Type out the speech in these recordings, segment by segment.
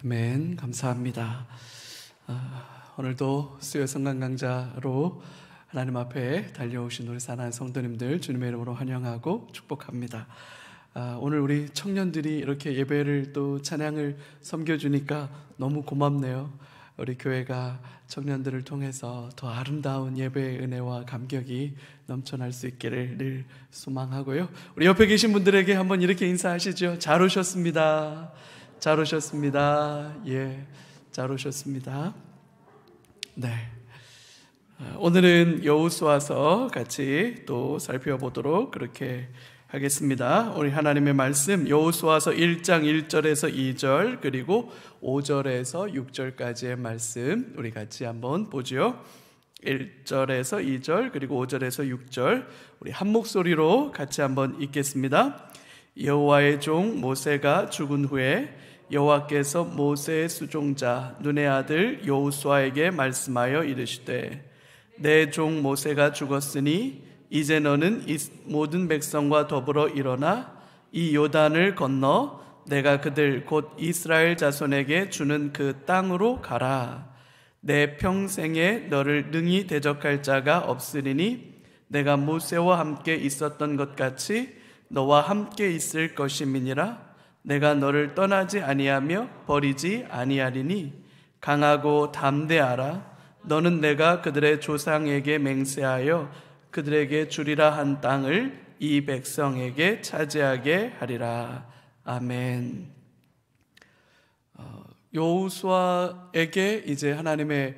아멘. 감사합니다. 오늘도 수요 성강 강좌로 하나님 앞에 달려오신 우리 사랑하는 성도님들 주님의 이름으로 환영하고 축복합니다. 오늘 우리 청년들이 이렇게 예배를 또 찬양을 섬겨주니까 너무 고맙네요. 우리 교회가 청년들을 통해서 더 아름다운 예배의 은혜와 감격이 넘쳐날 수 있기를 늘 소망하고요. 우리 옆에 계신 분들에게 한번 이렇게 인사하시죠. 잘 오셨습니다. 잘 오셨습니다. 예, 잘 오셨습니다. 네, 오늘은 여호수아서 같이 또 살펴보도록 그렇게 하겠습니다. 우리 하나님의 말씀 여호수아서 1장 1절에서 2절 그리고 5절에서 6절까지의 말씀 우리 같이 한번 보죠. 1절에서 2절 그리고 5절에서 6절 우리 한 목소리로 같이 한번 읽겠습니다. 여호와의 종 모세가 죽은 후에 여호와께서 모세의 수종자 눈의 아들 여호수아에게 말씀하여 이르시되 내 종 모세가 죽었으니 이제 너는 이 모든 백성과 더불어 일어나 이 요단을 건너 내가 그들 곧 이스라엘 자손에게 주는 그 땅으로 가라. 내 평생에 너를 능히 대적할 자가 없으리니 내가 모세와 함께 있었던 것 같이 너와 함께 있을 것임이니라. 내가 너를 떠나지 아니하며 버리지 아니하리니 강하고 담대하라. 너는 내가 그들의 조상에게 맹세하여 그들에게 주리라 한 땅을 이 백성에게 차지하게 하리라. 아멘. 여호수아에게 이제 하나님의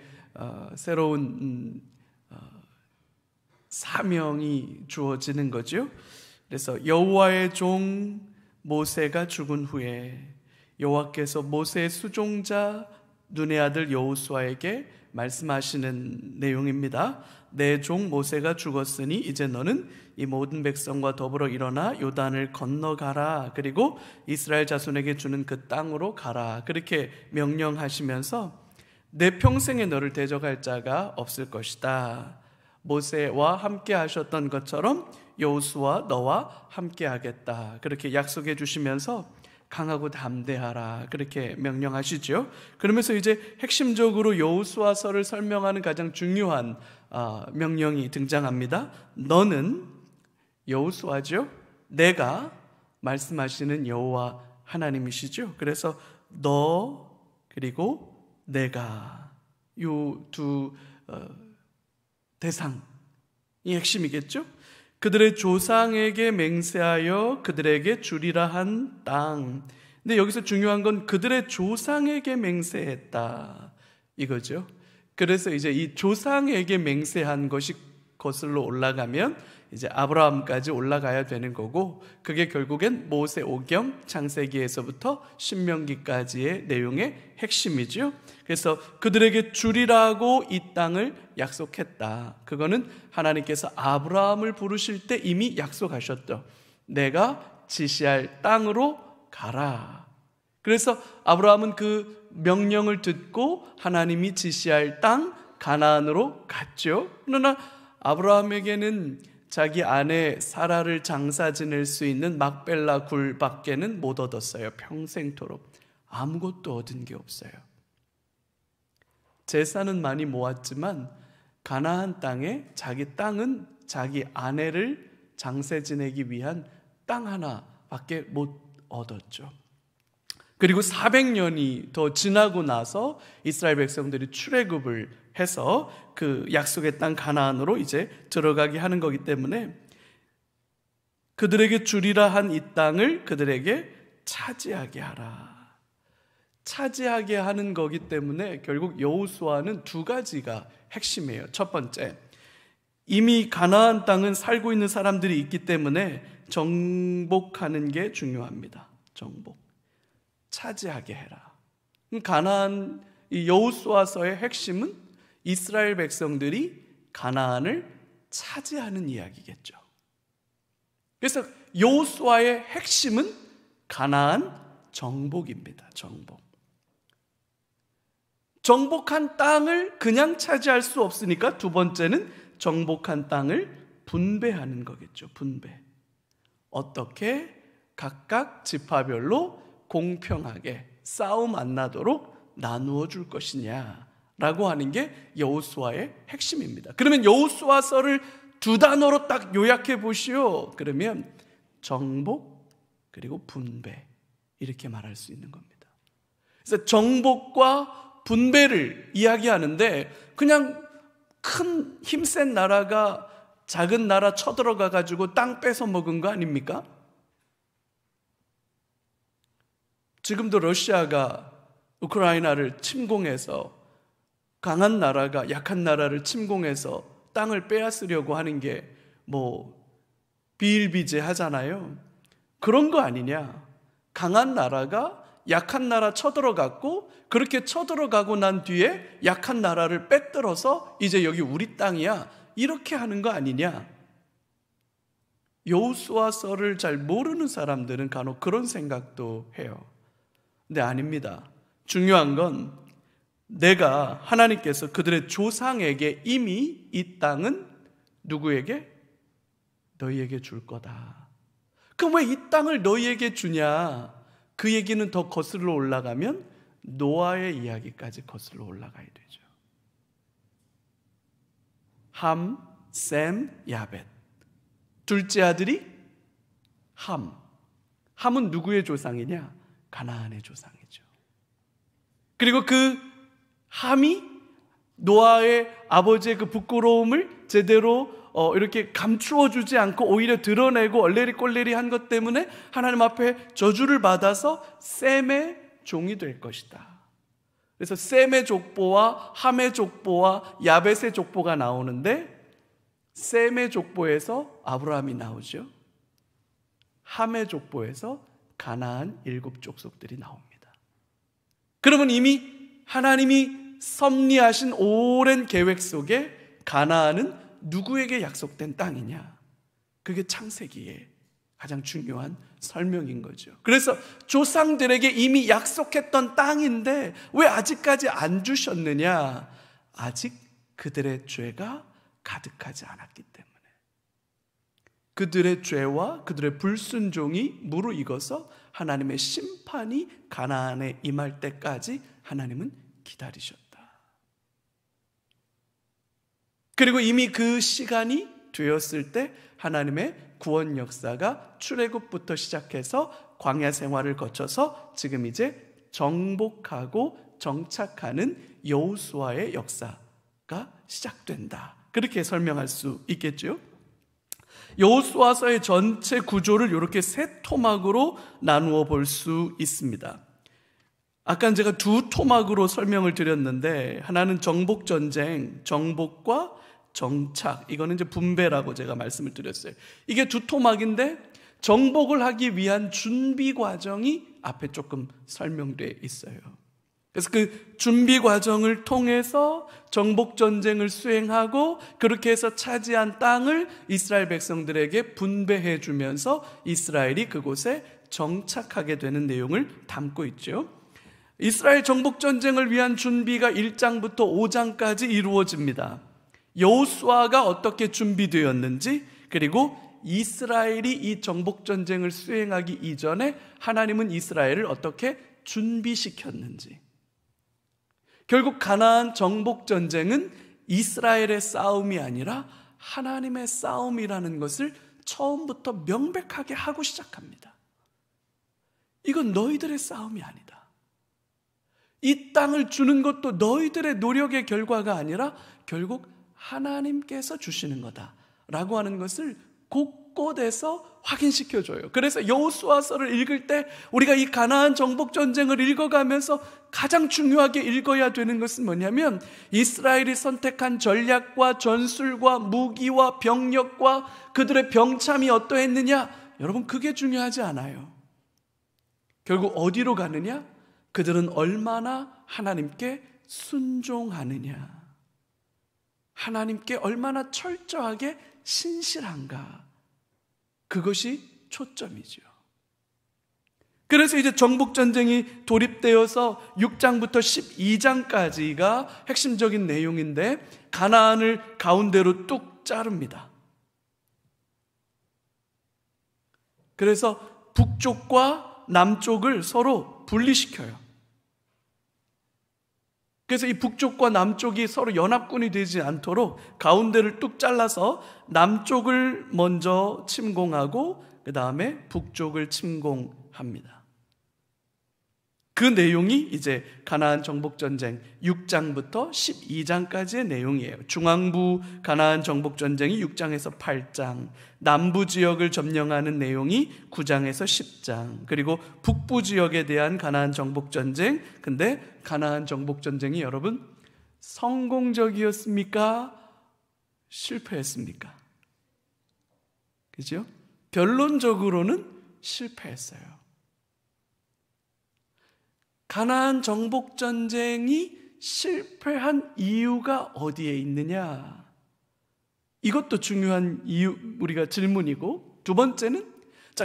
새로운 사명이 주어지는 거죠. 그래서 여호와의 종 모세가 죽은 후에 여호와께서 모세의 수종자 눈의 아들 여호수아에게 말씀하시는 내용입니다. 내 종 모세가 죽었으니 이제 너는 이 모든 백성과 더불어 일어나 요단을 건너가라. 그리고 이스라엘 자손에게 주는 그 땅으로 가라. 그렇게 명령하시면서 내 평생에 너를 대적할 자가 없을 것이다. 모세와 함께 하셨던 것처럼 여호수아 너와 함께 하겠다. 그렇게 약속해 주시면서 강하고 담대하라. 그렇게 명령하시죠. 그러면서 이제 핵심적으로 여호수아서를 설명하는 가장 중요한 명령이 등장합니다. 너는 여호수아죠. 내가 말씀하시는 여호와 하나님이시죠. 그래서 너 그리고 내가 이 두 대상이 핵심이겠죠. 그들의 조상에게 맹세하여 그들에게 주리라 한 땅. 근데 여기서 중요한 건 그들의 조상에게 맹세했다 이거죠. 그래서 이제 이 조상에게 맹세한 것이 거슬러 올라가면 이제 아브라함까지 올라가야 되는 거고, 그게 결국엔 모세 오경 창세기에서부터 신명기까지의 내용의 핵심이죠. 그래서 그들에게 주리라고 이 땅을 약속했다. 그거는 하나님께서 아브라함을 부르실 때 이미 약속하셨죠. 내가 지시할 땅으로 가라. 그래서 아브라함은 그 명령을 듣고 하나님이 지시할 땅 가나안으로 갔죠. 그러나 아브라함에게는 자기 아내 사라를 장사 지낼 수 있는 막벨라 굴밖에는 못 얻었어요. 평생토록 아무것도 얻은 게 없어요. 재산은 많이 모았지만 가나안 땅에 자기 땅은 자기 아내를 장사 지내기 위한 땅 하나밖에 못 얻었죠. 그리고 400년이 더 지나고 나서 이스라엘 백성들이 출애굽을 해서 그 약속의 땅 가나안으로 이제 들어가게 하는 거기 때문에 그들에게 주리라 한 이 땅을 그들에게 차지하게 하라. 차지하게 하는 거기 때문에 결국 여호수아는 두 가지가 핵심이에요. 첫 번째, 이미 가나안 땅은 살고 있는 사람들이 있기 때문에 정복하는 게 중요합니다. 정복. 차지하게 해라. 가나안, 이 여호수아서의 핵심은 이스라엘 백성들이 가나안을 차지하는 이야기겠죠. 그래서 여호수아의 핵심은 가나안 정복입니다. 정복. 정복한 땅을 그냥 차지할 수 없으니까 두 번째는 정복한 땅을 분배하는 거겠죠. 분배. 어떻게? 각각 지파별로 공평하게 싸움 안 나도록 나누어 줄 것이냐라고 하는 게 여호수아의 핵심입니다. 그러면 여호수아서를 두 단어로 딱 요약해 보시오. 그러면 정복 그리고 분배, 이렇게 말할 수 있는 겁니다. 그래서 정복과 분배를 이야기하는데, 그냥 큰 힘센 나라가 작은 나라 쳐들어가 가지고 땅 뺏어 먹은 거 아닙니까? 지금도 러시아가 우크라이나를 침공해서, 강한 나라가 약한 나라를 침공해서 땅을 빼앗으려고 하는 게 비일비재하잖아요. 그런 거 아니냐? 강한 나라가 약한 나라 쳐들어갔고, 그렇게 쳐들어가고 난 뒤에 약한 나라를 빼들어서 이제 여기 우리 땅이야, 이렇게 하는 거 아니냐? 여호수아서를 잘 모르는 사람들은 간혹 그런 생각도 해요. 근데 아닙니다. 중요한 건 내가, 하나님께서 그들의 조상에게 이미 이 땅은 누구에게? 너희에게 줄 거다. 그럼 왜 이 땅을 너희에게 주냐? 그 얘기는 더 거슬러 올라가면 노아의 이야기까지 거슬러 올라가야 되죠. 함, 셈, 야벳, 둘째 아들이 함은 누구의 조상이냐? 가나안의 조상이죠. 그리고 그 함이 노아의 아버지의 그 부끄러움을 제대로 이렇게 감추어 주지 않고 오히려 드러내고 얼레리 꼴레리 한 것 때문에 하나님 앞에 저주를 받아서 셈의 종이 될 것이다. 그래서 셈의 족보와 함의 족보와 야벳의 족보가 나오는데, 셈의 족보에서 아브라함이 나오죠. 함의 족보에서 가나안 7족속들이 나옵니다. 그러면 이미 하나님이 섭리하신 오랜 계획 속에 가나안은 누구에게 약속된 땅이냐? 그게 창세기의 가장 중요한 설명인 거죠. 그래서 조상들에게 이미 약속했던 땅인데 왜 아직까지 안 주셨느냐? 아직 그들의 죄가 가득하지 않았기 때문에, 그들의 죄와 그들의 불순종이 무르익어서 하나님의 심판이 가나안에 임할 때까지 하나님은 기다리셨다. 그리고 이미 그 시간이 되었을 때 하나님의 구원 역사가 출애굽부터 시작해서 광야 생활을 거쳐서 지금 이제 정복하고 정착하는 여호수아의 역사가 시작된다. 그렇게 설명할 수 있겠죠. 여호수아서의 전체 구조를 이렇게 세 토막으로 나누어 볼 수 있습니다. 아까 제가 두 토막으로 설명을 드렸는데, 하나는 정복전쟁, 정복과 정착, 이거는 이제 분배라고 제가 말씀을 드렸어요. 이게 두 토막인데 정복을 하기 위한 준비 과정이 앞에 조금 설명되어 있어요. 그래서 그 준비 과정을 통해서 정복전쟁을 수행하고 그렇게 해서 차지한 땅을 이스라엘 백성들에게 분배해 주면서 이스라엘이 그곳에 정착하게 되는 내용을 담고 있죠. 이스라엘 정복전쟁을 위한 준비가 1장부터 5장까지 이루어집니다. 여호수아가 어떻게 준비되었는지, 그리고 이스라엘이 이 정복전쟁을 수행하기 이전에 하나님은 이스라엘을 어떻게 준비시켰는지. 결국 가나안 정복전쟁은 이스라엘의 싸움이 아니라 하나님의 싸움이라는 것을 처음부터 명백하게 하고 시작합니다. 이건 너희들의 싸움이 아니다. 이 땅을 주는 것도 너희들의 노력의 결과가 아니라 결국 하나님께서 주시는 거다라고 하는 것을 곳곳에서 확인시켜줘요. 그래서 여호수아서를 읽을 때 우리가 이 가나안 정복 전쟁을 읽어가면서 가장 중요하게 읽어야 되는 것은 뭐냐면, 이스라엘이 선택한 전략과 전술과 무기와 병력과 그들의 병참이 어떠했느냐, 여러분 그게 중요하지 않아요. 결국 어디로 가느냐? 그들은 얼마나 하나님께 순종하느냐, 하나님께 얼마나 철저하게 신실한가, 그것이 초점이죠. 그래서 이제 정복전쟁이 돌입되어서 6장부터 12장까지가 핵심적인 내용인데, 가나안을 가운데로 뚝 자릅니다. 그래서 북쪽과 남쪽을 서로 분리시켜요. 그래서 이 북쪽과 남쪽이 서로 연합군이 되지 않도록 가운데를 뚝 잘라서 남쪽을 먼저 침공하고 그 다음에 북쪽을 침공합니다. 그 내용이 이제 가나안 정복전쟁 6장부터 12장까지의 내용이에요. 중앙부 가나안 정복전쟁이 6장에서 8장, 남부 지역을 점령하는 내용이 9장에서 10장, 그리고 북부 지역에 대한 가나안 정복전쟁. 근데 가나안 정복전쟁이 여러분 성공적이었습니까? 실패했습니까? 그죠? 결론적으로는 실패했어요. 가나안 정복 전쟁이 실패한 이유가 어디에 있느냐? 이것도 중요한 이유, 우리가 질문이고, 두 번째는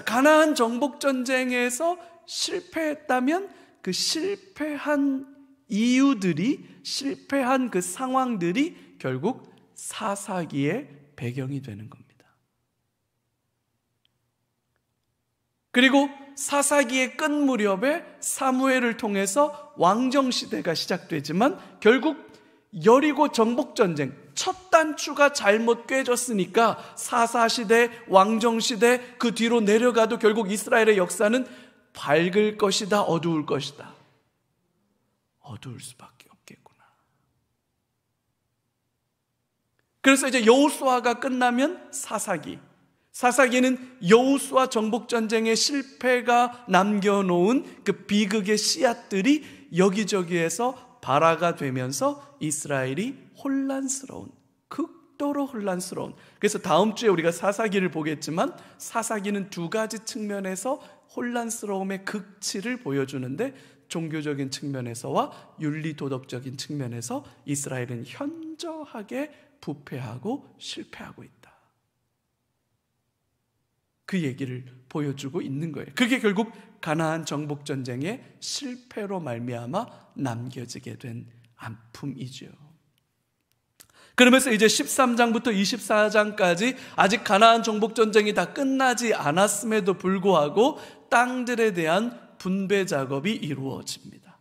가나안 정복 전쟁에서 실패했다면 그 실패한 이유들이, 실패한 그 상황들이 결국 사사기의 배경이 되는 겁니다. 그리고 사사기의 끝 무렵에 사무엘을 통해서 왕정시대가 시작되지만 결국 여리고 정복전쟁 첫 단추가 잘못 꿰졌으니까 사사시대, 왕정시대 그 뒤로 내려가도 결국 이스라엘의 역사는 밝을 것이다, 어두울 것이다? 어두울 수밖에 없겠구나. 그래서 이제 여호수아가 끝나면 사사기는 여호수아 정복전쟁의 실패가 남겨놓은 그 비극의 씨앗들이 여기저기에서 발화가 되면서 이스라엘이 극도로 혼란스러운. 그래서 다음 주에 우리가 사사기를 보겠지만 사사기는 두 가지 측면에서 혼란스러움의 극치를 보여주는데, 종교적인 측면에서와 윤리도덕적인 측면에서 이스라엘은 현저하게 부패하고 실패하고 있다. 그 얘기를 보여주고 있는 거예요. 그게 결국 가나안 정복전쟁의 실패로 말미암아 남겨지게 된 아픔이죠. 그러면서 이제 13장부터 24장까지 아직 가나안 정복전쟁이 다 끝나지 않았음에도 불구하고 땅들에 대한 분배 작업이 이루어집니다.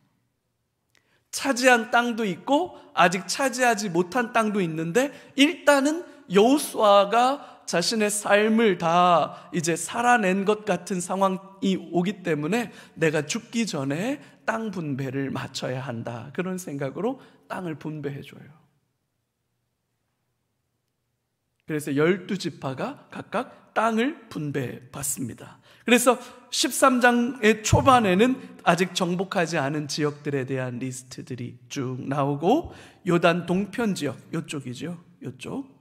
차지한 땅도 있고 아직 차지하지 못한 땅도 있는데, 일단은 여호수아가 자신의 삶을 다 이제 살아낸 것 같은 상황이 오기 때문에 내가 죽기 전에 땅 분배를 마쳐야 한다, 그런 생각으로 땅을 분배해줘요. 그래서 12지파가 각각 땅을 분배받습니다. 그래서 13장의 초반에는 아직 정복하지 않은 지역들에 대한 리스트들이 쭉 나오고, 요단 동편 지역, 요쪽이죠. 요쪽.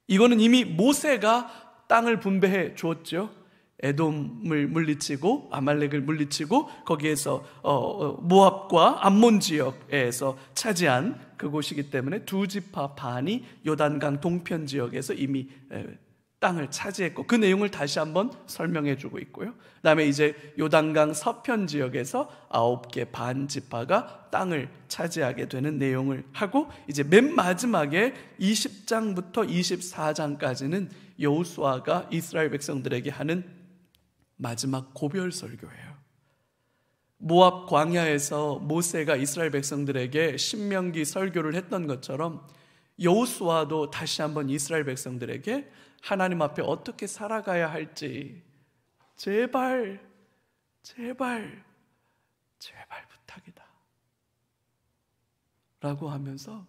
이거는 이미 모세가 땅을 분배해 주었죠. 에돔을 물리치고 아말렉을 물리치고 거기에서 모압과 암몬 지역에서 차지한 그곳이기 때문에 두 지파 반이 요단강 동편 지역에서 이미 땅을 차지했고, 그 내용을 다시 한번 설명해 주고 있고요. 그 다음에 이제 요단강 서편 지역에서 9개 반 지파가 땅을 차지하게 되는 내용을 하고, 이제 맨 마지막에 20장부터 24장까지는 여호수아가 이스라엘 백성들에게 하는 마지막 고별 설교예요. 모압 광야에서 모세가 이스라엘 백성들에게 신명기 설교를 했던 것처럼 여호수아도 다시 한번 이스라엘 백성들에게 하나님 앞에 어떻게 살아가야 할지 제발 부탁이다 라고 하면서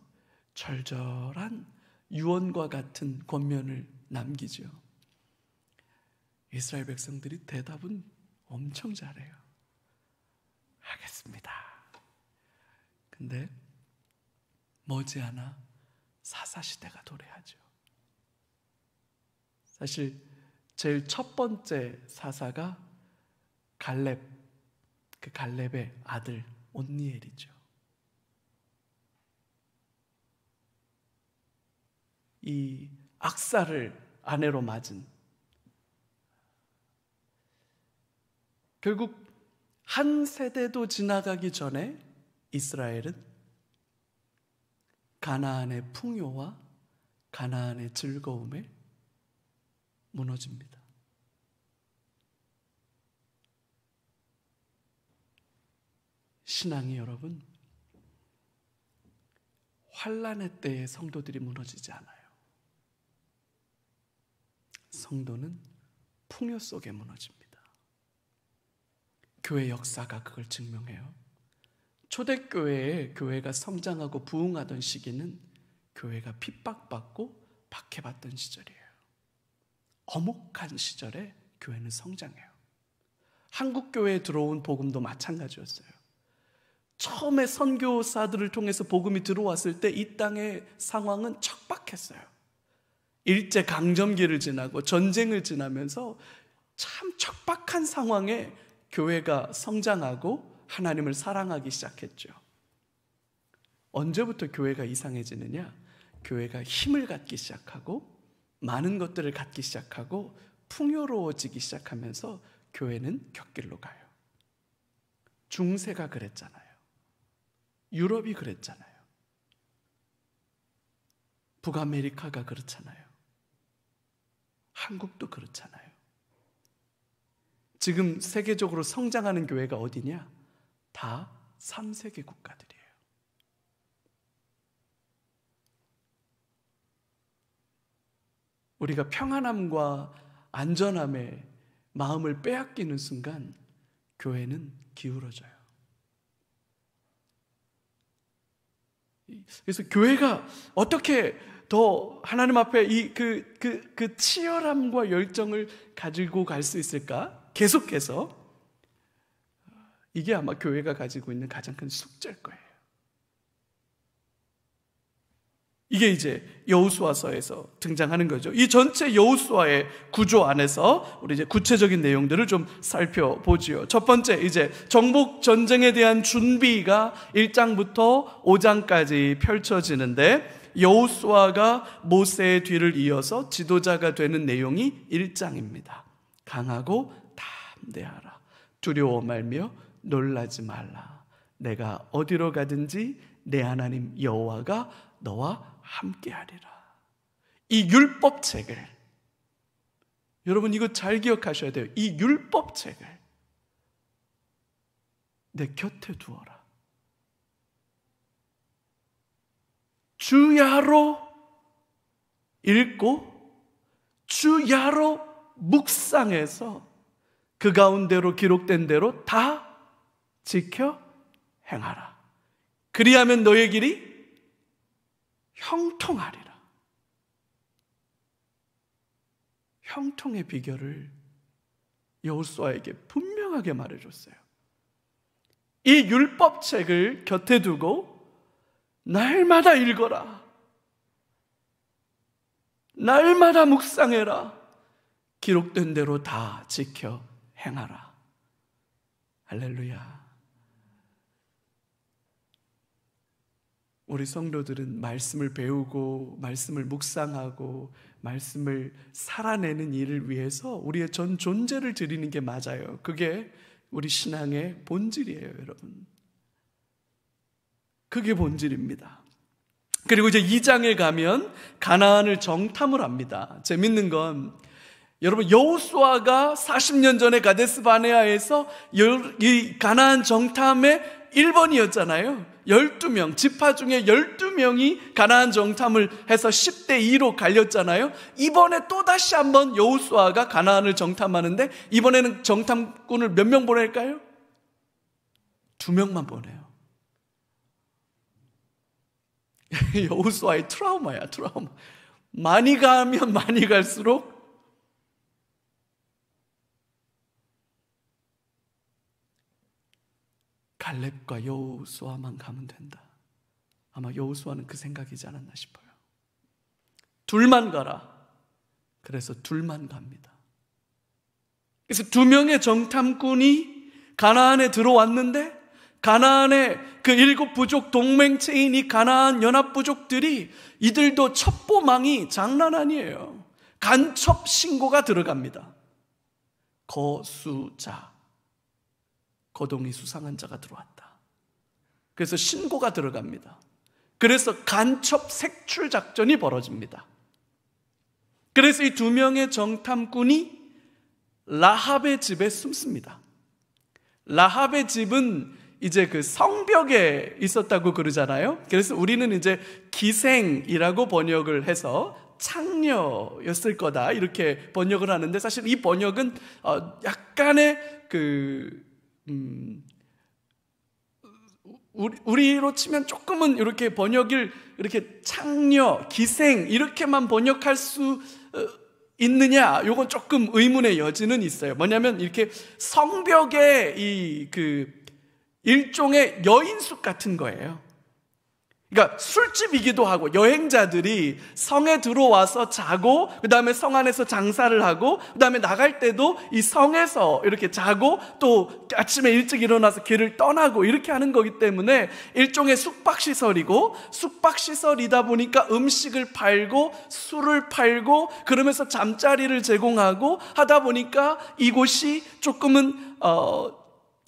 절절한 유언과 같은 권면을 남기죠. 이스라엘 백성들이 대답은 엄청 잘해요. 하겠습니다. 근데 머지않아 사사시대가 도래하죠. 사실 제일 첫 번째 사사가 갈렙의 아들 온니엘이죠. 이 악사를 아내로 맞은, 결국 한 세대도 지나가기 전에 이스라엘은 가나안의 풍요와 가나안의 즐거움에 무너집니다. 신앙이 여러분 환난의 때에 성도들이 무너지지 않아요. 성도는 풍요 속에 무너집니다. 교회 역사가 그걸 증명해요. 초대교회에 교회가 성장하고 부흥하던 시기는 교회가 핍박받고 박해받던 시절이에요. 엄혹한 시절에 교회는 성장해요. 한국교회에 들어온 복음도 마찬가지였어요. 처음에 선교사들을 통해서 복음이 들어왔을 때 이 땅의 상황은 척박했어요. 일제강점기를 지나고 전쟁을 지나면서 참 척박한 상황에 교회가 성장하고 하나님을 사랑하기 시작했죠. 언제부터 교회가 이상해지느냐? 교회가 힘을 갖기 시작하고 많은 것들을 갖기 시작하고 풍요로워지기 시작하면서 교회는 곁길로 가요. 중세가 그랬잖아요. 유럽이 그랬잖아요. 북아메리카가 그렇잖아요. 한국도 그렇잖아요. 지금 세계적으로 성장하는 교회가 어디냐? 다 3세계 국가들이에요. 우리가 평안함과 안전함에 마음을 빼앗기는 순간 교회는 기울어져요. 그래서 교회가 어떻게 더 하나님 앞에 그 치열함과 열정을 가지고 갈 수 있을까? 계속해서 이게 아마 교회가 가지고 있는 가장 큰 숙제일 거예요. 이게 이제 여호수아서에서 등장하는 거죠. 이 전체 여호수아의 구조 안에서 우리 이제 구체적인 내용들을 좀 살펴보지요. 첫 번째, 이제 정복 전쟁에 대한 준비가 1장부터 5장까지 펼쳐지는데 여호수아가 모세의 뒤를 이어서 지도자가 되는 내용이 1장입니다. 강하고 담대하라. 두려워 말며 놀라지 말라. 내가 어디로 가든지 내 하나님 여호와가 너와 함께하리라. 이 율법책을, 여러분 이거 잘 기억하셔야 돼요. 이 율법책을 내 곁에 두어라. 주야로 읽고 주야로 묵상해서 그 가운데로 기록된 대로 다 지켜 행하라. 그리하면 너의 길이 형통하리라. 형통의 비결을 여호수아에게 분명하게 말해줬어요. 이 율법책을 곁에 두고 날마다 읽어라. 날마다 묵상해라. 기록된 대로 다 지켜 행하라. 할렐루야. 우리 성도들은 말씀을 배우고 말씀을 묵상하고 말씀을 살아내는 일을 위해서 우리의 전 존재를 드리는 게 맞아요. 그게 우리 신앙의 본질이에요, 여러분. 그게 본질입니다. 그리고 이제 2장에 가면 가나안을 정탐을 합니다. 재밌는 건 여러분 여호수아가 40년 전에 가데스 바네아에서 이 가나안 정탐의 1번이었잖아요. 12명, 지파 중에 12명이 가나안 정탐을 해서 10대 2로 갈렸잖아요. 이번에 또다시 한번 여호수아가 가나안을 정탐하는데 이번에는 정탐꾼을 몇 명 보낼까요? 2명만 보내요. 여호수아의 트라우마야, 트라우마. 많이 가면 많이 갈수록 갈렙과 여호수아만 가면 된다. 아마 여호수아는 그 생각이지 않았나 싶어요. 둘만 가라. 그래서 둘만 갑니다. 그래서 2명의 정탐꾼이 가나안에 들어왔는데 가나안의 그 7 부족 동맹체인 이 가나안 연합 부족들이 이들도 첩보망이 장난 아니에요. 간첩 신고가 들어갑니다. 거수자, 거동이 수상한 자가 들어왔다. 그래서 신고가 들어갑니다. 그래서 간첩 색출 작전이 벌어집니다. 그래서 이 2명의 정탐꾼이 라합의 집에 숨습니다. 라합의 집은 이제 그 성벽에 있었다고 그러잖아요. 그래서 우리는 이제 기생이라고 번역을 해서 창녀였을 거다 이렇게 번역을 하는데, 사실 이 번역은 약간의 우리로 치면 조금은 이렇게 번역을 이렇게 창녀, 기생 이렇게만 번역할 수 있느냐, 요건 조금 의문의 여지는 있어요. 뭐냐면 이렇게 성벽의 일종의 여인숙 같은 거예요. 그러니까 술집이기도 하고, 여행자들이 성에 들어와서 자고 그 다음에 성 안에서 장사를 하고 그 다음에 나갈 때도 이 성에서 이렇게 자고 또 아침에 일찍 일어나서 길을 떠나고 이렇게 하는 거기 때문에 일종의 숙박시설이고, 숙박시설이다 보니까 음식을 팔고 술을 팔고 그러면서 잠자리를 제공하고 하다 보니까 이곳이 조금은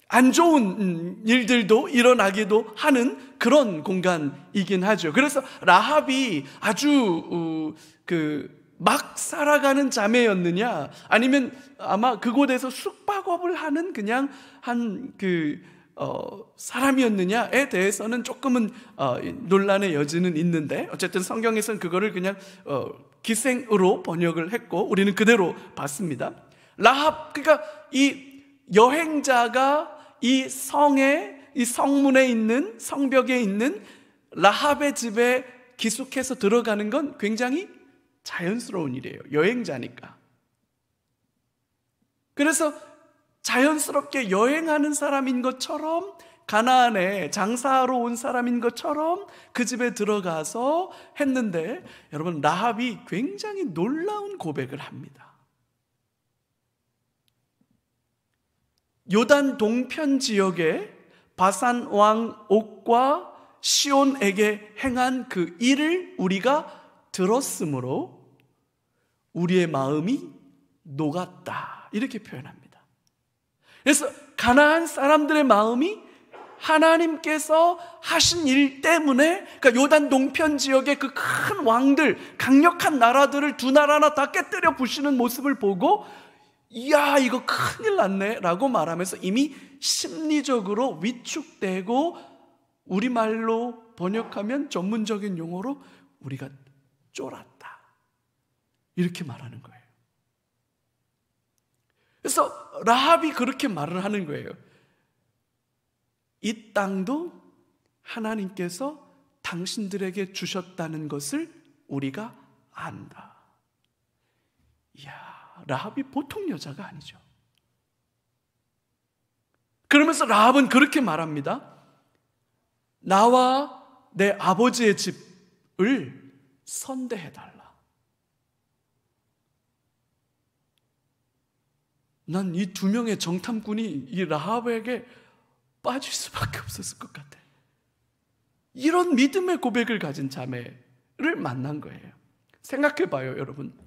안 좋은 일들도 일어나기도 하는 그런 공간이긴 하죠. 그래서 라합이 아주 막 살아가는 자매였느냐, 아니면 아마 그곳에서 숙박업을 하는 그냥 사람이었느냐에 대해서는 조금은 논란의 여지는 있는데, 어쨌든 성경에서는 그거를 그냥 기생으로 번역을 했고 우리는 그대로 봤습니다. 라합, 그러니까 이 여행자가 이 성문에 있는, 성벽에 있는 라합의 집에 기숙해서 들어가는 건 굉장히 자연스러운 일이에요. 여행자니까. 그래서 자연스럽게 여행하는 사람인 것처럼, 가나안에 장사하러 온 사람인 것처럼 그 집에 들어가서 했는데, 여러분, 라합이 굉장히 놀라운 고백을 합니다. 요단 동편 지역에 바산 왕 옥과 시온에게 행한 그 일을 우리가 들었으므로 우리의 마음이 녹았다, 이렇게 표현합니다. 그래서 가나안 사람들의 마음이 하나님께서 하신 일 때문에, 그러니까 요단 동편 지역의 그 큰 왕들, 강력한 나라들을 두 나라나 다 깨뜨려 부시는 모습을 보고, 이야, 이거 큰일 났네 라고 말하면서 이미 심리적으로 위축되고, 우리말로 번역하면 전문적인 용어로 우리가 쫄았다, 이렇게 말하는 거예요. 그래서 라합이 그렇게 말을 하는 거예요. 이 땅도 하나님께서 당신들에게 주셨다는 것을 우리가 안다. 이야, 라합이 보통 여자가 아니죠. 그러면서 라합은 그렇게 말합니다. 나와 내 아버지의 집을 선대해달라. 난 이 두 명의 정탐꾼이 이 라합에게 빠질 수밖에 없었을 것 같아. 이런 믿음의 고백을 가진 자매를 만난 거예요. 생각해봐요, 여러분.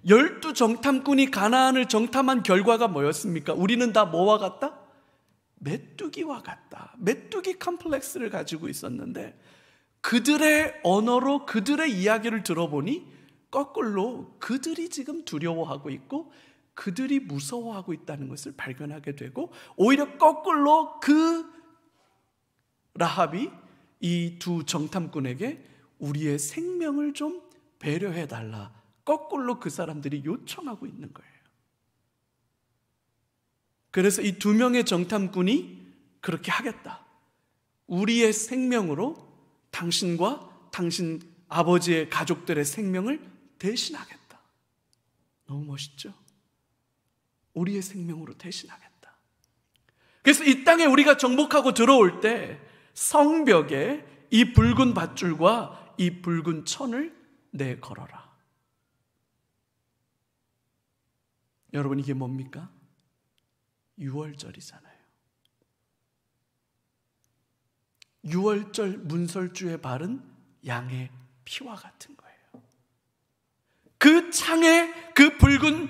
12 정탐꾼이 가나안을 정탐한 결과가 뭐였습니까? 우리는 다 뭐와 같다? 메뚜기와 같다. 메뚜기 컴플렉스를 가지고 있었는데, 그들의 언어로 그들의 이야기를 들어보니 거꾸로 그들이 지금 두려워하고 있고 그들이 무서워하고 있다는 것을 발견하게 되고, 오히려 거꾸로 그 라합이 이 두 정탐꾼에게 우리의 생명을 좀 배려해달라, 거꾸로 그 사람들이 요청하고 있는 거예요. 그래서 이 두 명의 정탐꾼이 그렇게 하겠다. 우리의 생명으로 당신과 당신 아버지의 가족들의 생명을 대신하겠다. 너무 멋있죠? 우리의 생명으로 대신하겠다. 그래서 이 땅에 우리가 정복하고 들어올 때 성벽에 이 붉은 밧줄과 이 붉은 천을 내걸어라. 여러분, 이게 뭡니까? 6월절이잖아요. 6월절 문설주에 바른 양의 피와 같은 거예요. 그 창에 그 붉은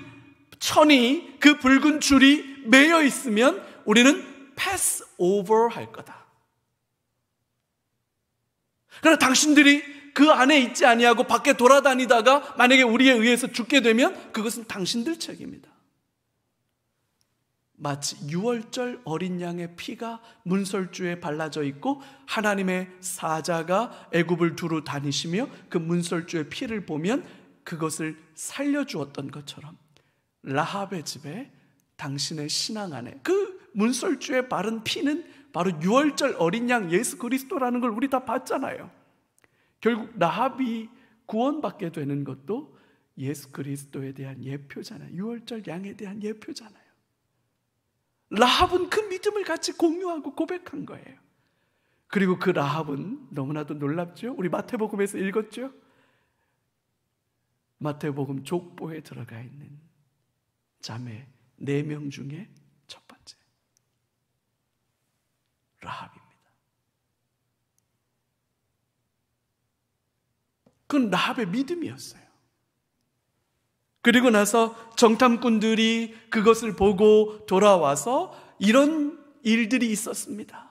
천이, 그 붉은 줄이 매여 있으면 우리는 패스 오버 할 거다. 그러나 당신들이 그 안에 있지 아니하고 밖에 돌아다니다가 만약에 우리에 의해서 죽게 되면 그것은 당신들 책임이다. 마치 유월절 어린 양의 피가 문설주에 발라져 있고 하나님의 사자가 애굽을 두루 다니시며 그 문설주의 피를 보면 그것을 살려주었던 것처럼 라합의 집에 당신의 신앙 안에 그 문설주에 바른 피는 바로 유월절 어린 양 예수 그리스도라는 걸 우리 다 봤잖아요. 결국 라합이 구원받게 되는 것도 예수 그리스도에 대한 예표잖아요. 유월절 양에 대한 예표잖아요. 라합은 그 믿음을 같이 공유하고 고백한 거예요. 그리고 그 라합은 너무나도 놀랍죠? 우리 마태복음에서 읽었죠? 마태복음 족보에 들어가 있는 자매 4명 중에 첫 번째 라합입니다. 그건 라합의 믿음이었어요. 그리고 나서 정탐꾼들이 그것을 보고 돌아와서 이런 일들이 있었습니다.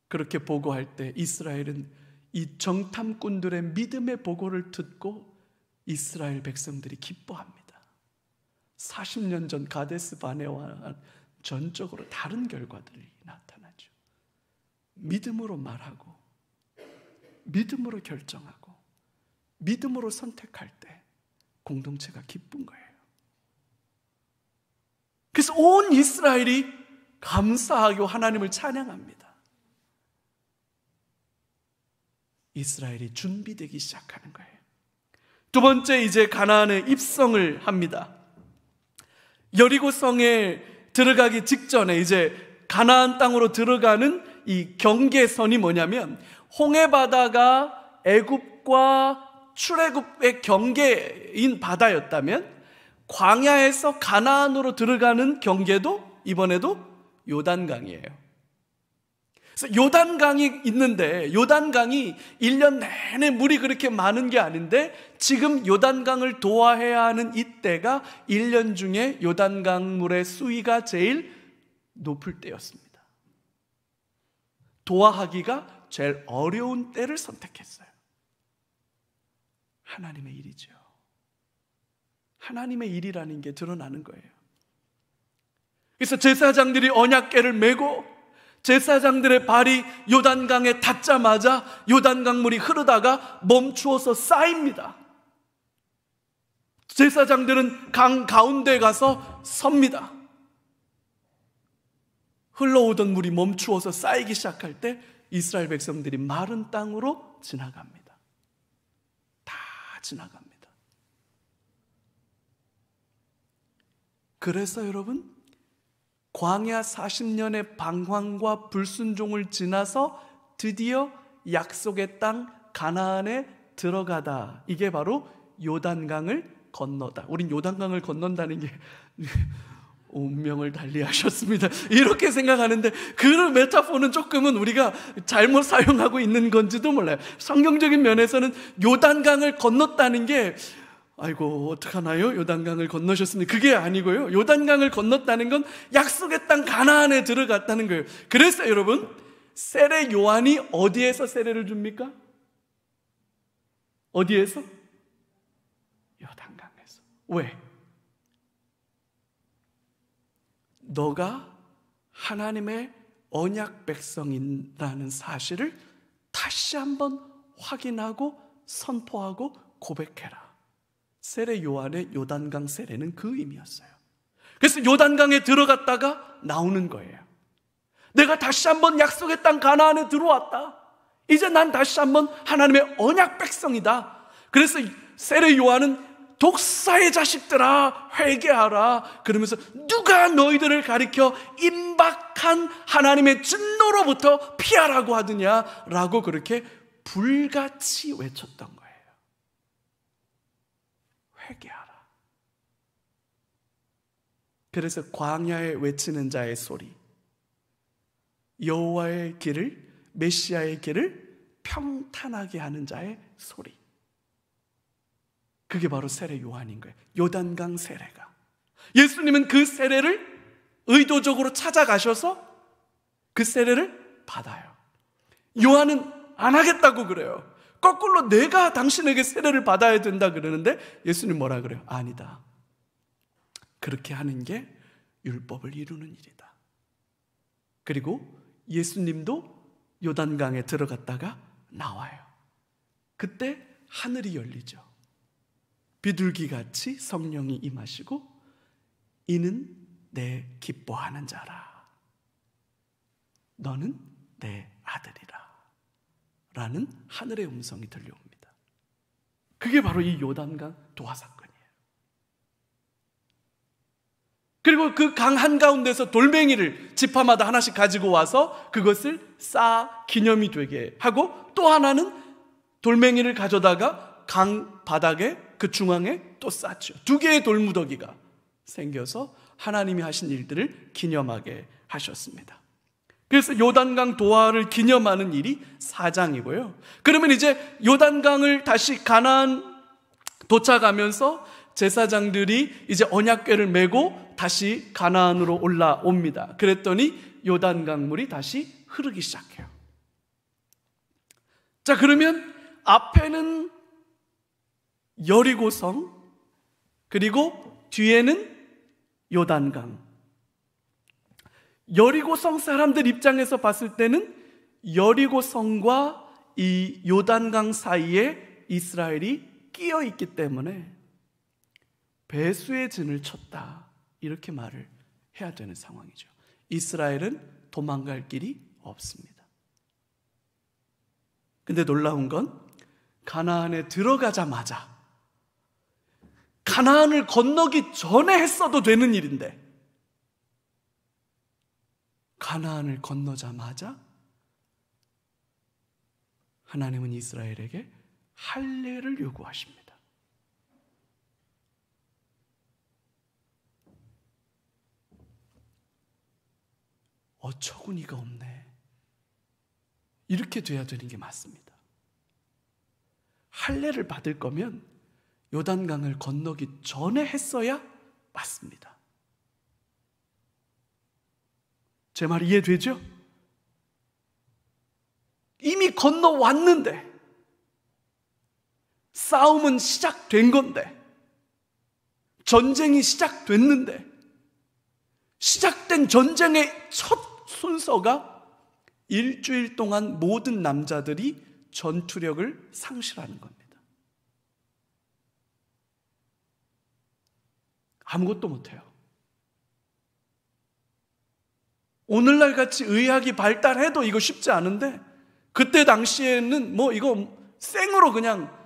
그렇게 보고할 때 이스라엘은 이 정탐꾼들의 믿음의 보고를 듣고 이스라엘 백성들이 기뻐합니다. 40년 전 가데스 바네와 전적으로 다른 결과들이 나타나죠. 믿음으로 말하고 믿음으로 결정하고 믿음으로 선택할 때 공동체가 기쁜 거예요. 그래서 온 이스라엘이 감사하고 하나님을 찬양합니다. 이스라엘이 준비되기 시작하는 거예요. 두 번째, 이제 가나안에 입성을 합니다. 여리고성에 들어가기 직전에 이제 가나안 땅으로 들어가는 이 경계선이 뭐냐면 홍해바다가 애굽과 출애굽의 경계인 바다였다면 광야에서 가나안으로 들어가는 경계도 이번에도 요단강이에요. 그래서 요단강이 있는데 요단강이 1년 내내 물이 그렇게 많은 게 아닌데 지금 요단강을 도화해야 하는 이때가 1년 중에 요단강 물의 수위가 제일 높을 때였습니다. 도화하기가 제일 어려운 때를 선택했어요. 하나님의 일이죠. 하나님의 일이라는 게 드러나는 거예요. 그래서 제사장들이 언약궤를 메고 제사장들의 발이 요단강에 닿자마자 요단강 물이 흐르다가 멈추어서 쌓입니다. 제사장들은 강 가운데 가서 섭니다. 흘러오던 물이 멈추어서 쌓이기 시작할 때 이스라엘 백성들이 마른 땅으로 지나갑니다. 다 지나갑니다. 그래서 여러분, 광야 40년의 방황과 불순종을 지나서 드디어 약속의 땅 가나안에 들어가다. 이게 바로 요단강을 건너다. 우린 요단강을 건넌다는 게 운명을 달리하셨습니다 이렇게 생각하는데 그 메타포는 조금은 우리가 잘못 사용하고 있는 건지도 몰라요. 성경적인 면에서는 요단강을 건넜다는 게 아이고 어떡하나요? 요단강을 건너셨으니 그게 아니고요. 요단강을 건넜다는 건 약속의 땅 가나안에 들어갔다는 거예요. 그래서 여러분, 세례 요한이 어디에서 세례를 줍니까? 어디에서? 요단강에서. 왜? 너가 하나님의 언약 백성이라는 사실을 다시 한번 확인하고 선포하고 고백해라. 세례 요한의 요단강 세례는 그 의미였어요. 그래서 요단강에 들어갔다가 나오는 거예요. 내가 다시 한번 약속의 땅 가나안에 들어왔다. 이제 난 다시 한번 하나님의 언약 백성이다. 그래서 세례 요한은 독사의 자식들아 회개하라 그러면서 누가 너희들을 가리켜 임박한 하나님의 진노로부터 피하라고 하느냐라고 그렇게 불같이 외쳤던 거예요. 회개하라. 그래서 광야에 외치는 자의 소리, 여호와의 길을, 메시아의 길을 평탄하게 하는 자의 소리, 그게 바로 세례 요한인 거예요. 요단강 세례가. 예수님은 그 세례를 의도적으로 찾아가셔서 그 세례를 받아요. 요한은 안 하겠다고 그래요. 거꾸로 내가 당신에게 세례를 받아야 된다 그러는데 예수님 뭐라 그래요? 아니다. 그렇게 하는 게 율법을 이루는 일이다. 그리고 예수님도 요단강에 들어갔다가 나와요. 그때 하늘이 열리죠. 비둘기같이 성령이 임하시고 이는 내 기뻐하는 자라. 너는 내 아들이라. 라는 하늘의 음성이 들려옵니다. 그게 바로 이 요단강 도화 사건이에요. 그리고 그 강 한가운데서 돌멩이를 지파마다 하나씩 가지고 와서 그것을 쌓아 기념이 되게 하고, 또 하나는 돌멩이를 가져다가 강 바닥에 그 중앙에 또 쌓죠. 두 개의 돌무더기가 생겨서 하나님이 하신 일들을 기념하게 하셨습니다. 그래서 요단강 도화를 기념하는 일이 4장이고요. 그러면 이제 요단강을 다시 가나안 도착하면서 제사장들이 이제 언약궤를 메고 다시 가나안으로 올라옵니다. 그랬더니 요단강 물이 다시 흐르기 시작해요. 자, 그러면 앞에는 여리고성, 그리고 뒤에는 요단강. 여리고성 사람들 입장에서 봤을 때는 여리고성과 이 요단강 사이에 이스라엘이 끼어 있기 때문에 배수의 진을 쳤다, 이렇게 말을 해야 되는 상황이죠. 이스라엘은 도망갈 길이 없습니다. 근데 놀라운 건 가나안에 들어가자마자, 가나안을 건너기 전에 했어도 되는 일인데, 가나안을 건너자마자 하나님은 이스라엘에게 할례를 요구하십니다. 어처구니가 없네. 이렇게 돼야 되는 게 맞습니다. 할례를 받을 거면 요단강을 건너기 전에 했어야 맞습니다. 제 말 이해되죠? 이미 건너왔는데, 싸움은 시작된 건데, 전쟁이 시작됐는데, 시작된 전쟁의 첫 순서가 일주일 동안 모든 남자들이 전투력을 상실하는 겁니다. 아무것도 못해요. 오늘날 같이 의학이 발달해도 이거 쉽지 않은데, 그때 당시에는 뭐 이거 생으로 그냥,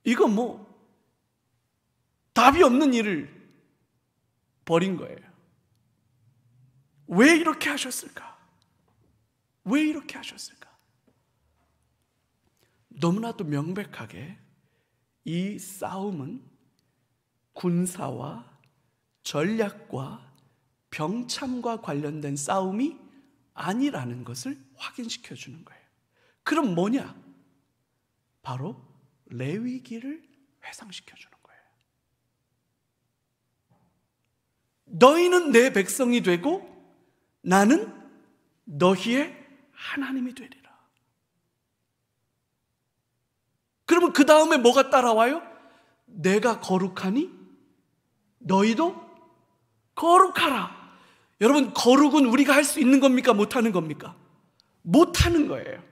이거 뭐 답이 없는 일을 벌인 거예요. 왜 이렇게 하셨을까? 왜 이렇게 하셨을까? 너무나도 명백하게 이 싸움은 군사와 전략과 병참과 관련된 싸움이 아니라는 것을 확인시켜 주는 거예요. 그럼 뭐냐? 바로 레위기를 회상시켜 주는 거예요. 너희는 내 백성이 되고 나는 너희의 하나님이 되리라. 그러면 그 다음에 뭐가 따라와요? 내가 거룩하니 너희도 거룩하라. 여러분, 거룩은 우리가 할 수 있는 겁니까? 못하는 겁니까? 못하는 거예요.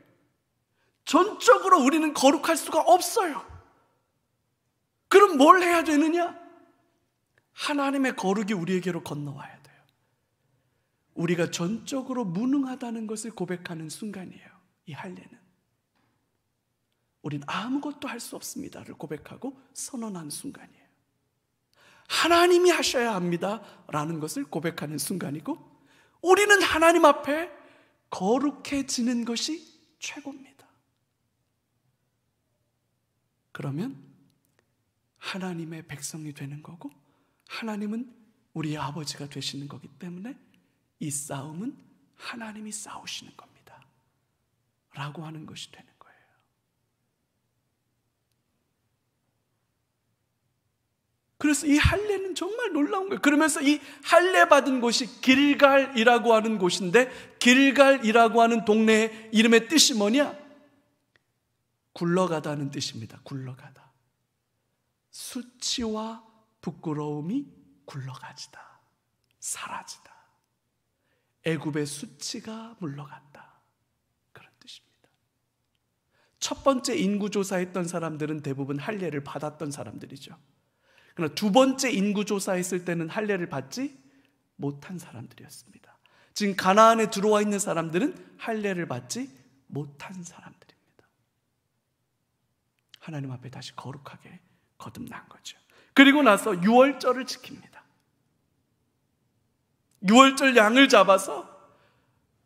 전적으로 우리는 거룩할 수가 없어요. 그럼 뭘 해야 되느냐? 하나님의 거룩이 우리에게로 건너와야 돼요. 우리가 전적으로 무능하다는 것을 고백하는 순간이에요. 이 할례는. 우린 아무것도 할 수 없습니다를 고백하고 선언한 순간이에요. 하나님이 하셔야 합니다 라는 것을 고백하는 순간이고, 우리는 하나님 앞에 거룩해지는 것이 최고입니다. 그러면 하나님의 백성이 되는 거고, 하나님은 우리의 아버지가 되시는 거기 때문에 이 싸움은 하나님이 싸우시는 겁니다 라고 하는 것이 되는 거예요. 그래서 이 할례는 정말 놀라운 거예요. 그러면서 이 할례 받은 곳이 길갈이라고 하는 곳인데, 길갈이라고 하는 동네의 이름의 뜻이 뭐냐? 굴러가다는 뜻입니다. 굴러가다. 수치와 부끄러움이 굴러가지다. 사라지다. 애굽의 수치가 물러간다. 그런 뜻입니다. 첫 번째 인구조사했던 사람들은 대부분 할례를 받았던 사람들이죠. 그러나 두 번째 인구조사했을 때는 할례를 받지 못한 사람들이었습니다. 지금 가나안에 들어와 있는 사람들은 할례를 받지 못한 사람들입니다. 하나님 앞에 다시 거룩하게 거듭난 거죠. 그리고 나서 유월절을 지킵니다. 유월절 양을 잡아서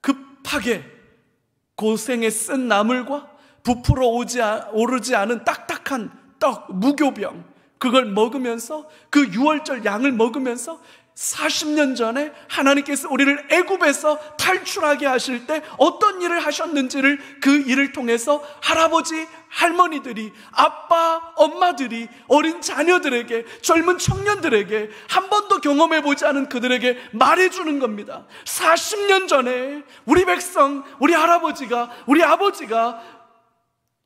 급하게 고생에 쓴 나물과 부풀어 오르지 않은 딱딱한 떡, 무교병, 그걸 먹으면서, 그 유월절 양을 먹으면서 40년 전에 하나님께서 우리를 애굽에서 탈출하게 하실 때 어떤 일을 하셨는지를, 그 일을 통해서 할아버지, 할머니들이, 아빠, 엄마들이 어린 자녀들에게, 젊은 청년들에게, 한 번도 경험해보지 않은 그들에게 말해주는 겁니다. 40년 전에 우리 백성, 우리 할아버지가, 우리 아버지가,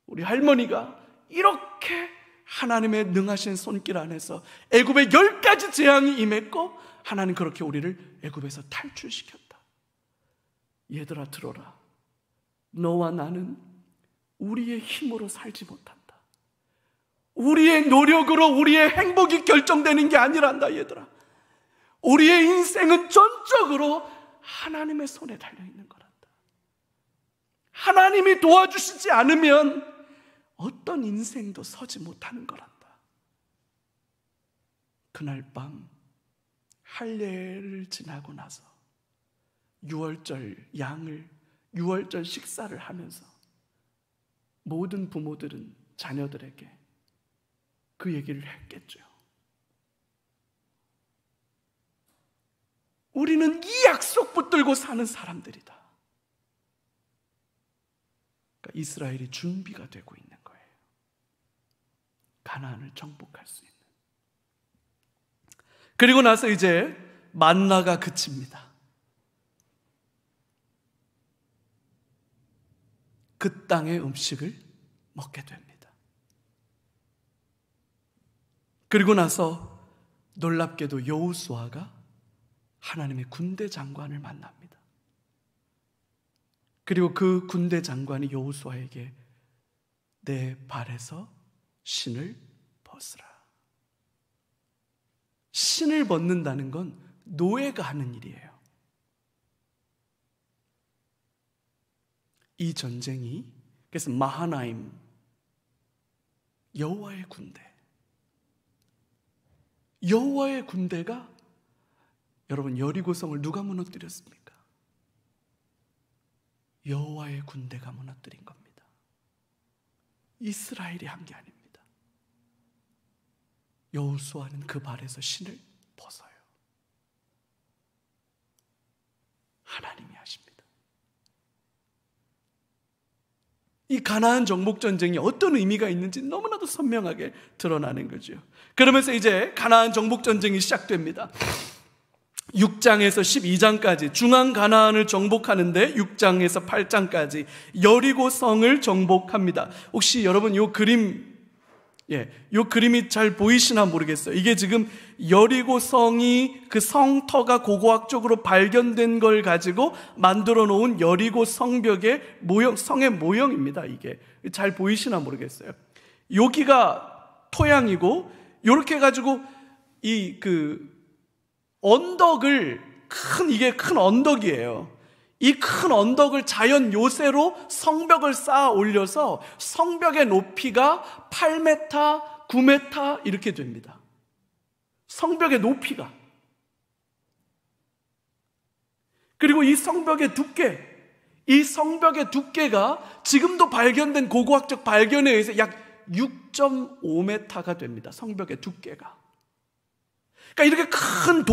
우리 할머니가 이렇게 하나님의 능하신 손길 안에서 애굽에 10가지 재앙이 임했고 하나님 그렇게 우리를 애굽에서 탈출시켰다. 얘들아 들어라. 너와 나는 우리의 힘으로 살지 못한다. 우리의 노력으로 우리의 행복이 결정되는 게 아니란다. 얘들아, 우리의 인생은 전적으로 하나님의 손에 달려있는 거란다. 하나님이 도와주시지 않으면 어떤 인생도 서지 못하는 거란다. 그날 밤 할례를 지나고 나서 유월절 양을, 유월절 식사를 하면서 모든 부모들은 자녀들에게 그 얘기를 했겠죠. 우리는 이 약속 붙들고 사는 사람들이다. 그러니까 이스라엘이 준비가 되고 있는 거예요. 가나안을 정복할 수 있는. 그리고 나서 이제 만나가 그칩니다. 그 땅의 음식을 먹게 됩니다. 그리고 나서 놀랍게도 여호수아가 하나님의 군대 장관을 만납니다. 그리고 그 군대 장관이 여호수아에게 내 발에서 신을 벗으라. 신을 벗는다는 건 노예가 하는 일이에요. 이 전쟁이, 그래서 마하나임, 여호와의 군대, 여호와의 군대가, 여러분 여리고성을 누가 무너뜨렸습니까? 여호와의 군대가 무너뜨린 겁니다. 이스라엘이 한 게 아닙니다. 여호수아는 그 발에서 신을 벗어요. 하나님이 하십니다. 이 가나안 정복 전쟁이 어떤 의미가 있는지 너무나도 선명하게 드러나는 거죠. 그러면서 이제 가나안 정복 전쟁이 시작됩니다. 6장에서 12장까지 중앙 가나안을 정복하는데 6장에서 8장까지 여리고성을 정복합니다. 혹시 여러분 요 그림이 잘 보이시나 모르겠어요. 이게 지금 여리고성이 그 성터가 고고학적으로 발견된 걸 가지고 만들어 놓은 여리고 성벽의 모형, 성의 모형입니다. 이게 잘 보이시나 모르겠어요. 여기가 토양이고, 이렇게 해가지고 이 언덕을, 이게 큰 언덕이에요. 이 큰 언덕을 자연 요새로 성벽을 쌓아 올려서 성벽의 높이가 8m, 9m 이렇게 됩니다. 성벽의 높이가. 그리고 이 성벽의 두께가 지금도 발견된 고고학적 발견에 의해서 약 6.5m가 됩니다. 성벽의 두께가. 그러니까 이렇게 큰